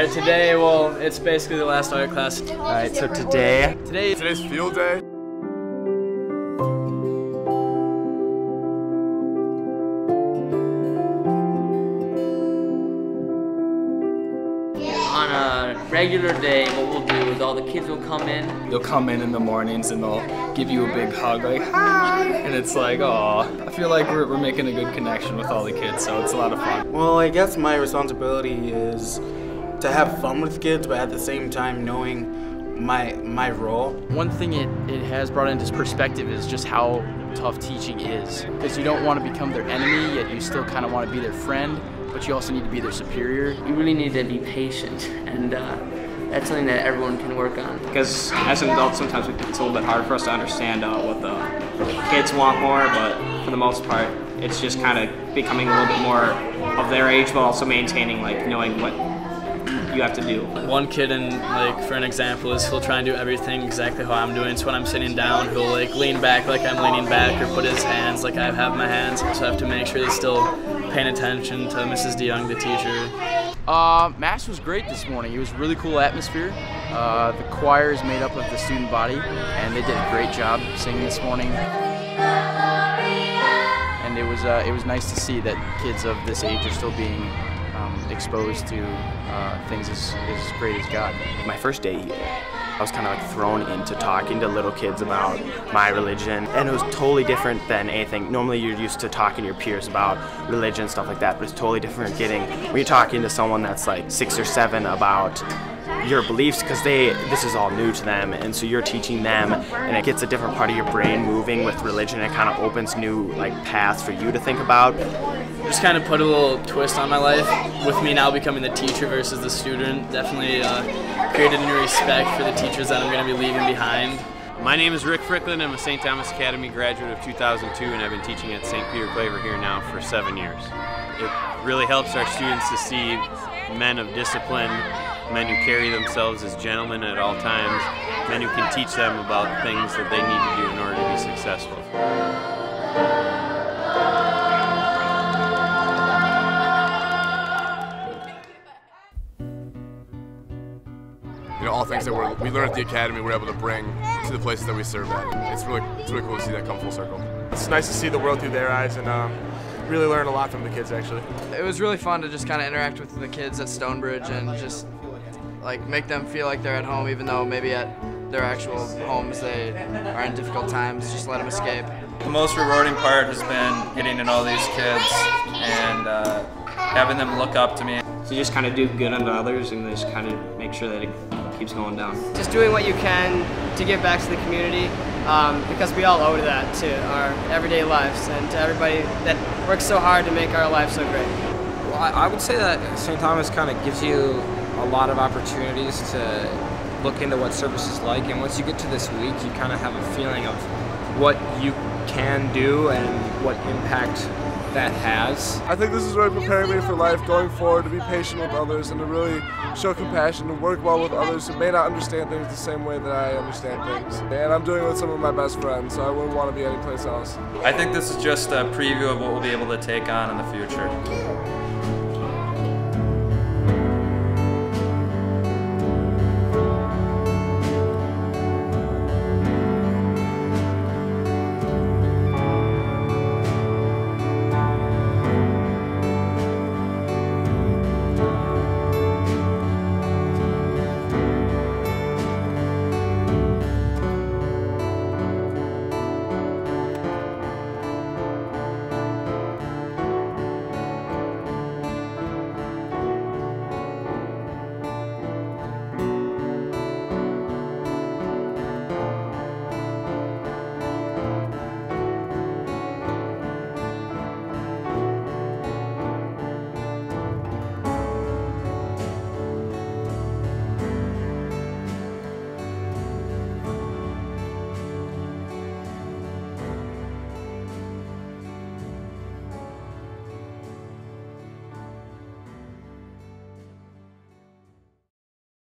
Alright, today, well, it's basically the last art class. Alright, so today's field day. On a regular day, what we'll do is all the kids will come in. They'll come in the mornings and they'll give you a big hug, like, hi! And it's like, oh, I feel like we're making a good connection with all the kids, so it's a lot of fun. Well, I guess my responsibility is to have fun with kids, but at the same time knowing my role. One thing it has brought into perspective is just how tough teaching is. Because you don't want to become their enemy, yet you still kind of want to be their friend, but you also need to be their superior. You really need to be patient, and that's something that everyone can work on. Because as an adult, sometimes it's a little bit hard for us to understand what the kids want more, but for the most part, it's just kind of becoming a little bit more of their age, but also maintaining, like, knowing what you have to do. One kid, for an example, is he'll try and do everything exactly how I'm doing. So when I'm sitting down, he'll like lean back like I'm leaning back, or put his hands like I have my hands. So I have to make sure he's still paying attention to Mrs. DeYoung, the teacher. Mass was great this morning. It was a really cool atmosphere. The choir is made up of the student body, and they did a great job singing this morning. And it was nice to see that kids of this age are still being exposed to things as great as God. My first day here, I was kind of like thrown into talking to little kids about my religion, and it was totally different than anything. Normally you're used to talking to your peers about religion and stuff like that, but it's totally different when you're talking to someone that's like 6 or 7 about your beliefs, because this is all new to them, and so you're teaching them, and it gets a different part of your brain moving with religion. It kind of opens new paths for you to think about. Just kind of put a little twist on my life with me now becoming the teacher versus the student. Definitely created a new respect for the teachers that I'm going to be leaving behind. My name is Rick Fricklin. I'm a St. Thomas Academy graduate of 2002, and I've been teaching at St. Peter Claver here now for 7 years. It really helps our students to see men of discipline, men who carry themselves as gentlemen at all times, men who can teach them about things that they need to do in order to be successful. You know, all things that we learn at the academy, we're able to bring to the places that we serve at. And it's really cool to see that come full circle. It's nice to see the world through their eyes and really learn a lot from the kids, actually. It was really fun to just kind of interact with the kids at Stonebridge and just like make them feel like they're at home, even though maybe at their actual homes they are in difficult times. Just let them escape. The most rewarding part has been getting to know these kids and having them look up to me. So you just kind of do good unto others and just kind of make sure that it keeps going down. Just doing what you can to give back to the community, because we all owe that to our everyday lives and to everybody that works so hard to make our lives so great. Well, I would say that St. Thomas kind of gives you a lot of opportunities to look into what service is like, and once you get to this week, you kind of have a feeling of what you can do and what impact that has. I think this is really preparing me for life going forward, to be patient with others and to really show compassion and work well with others who may not understand things the same way that I understand things. And I'm doing it with some of my best friends, so I wouldn't want to be anyplace else. I think this is just a preview of what we'll be able to take on in the future.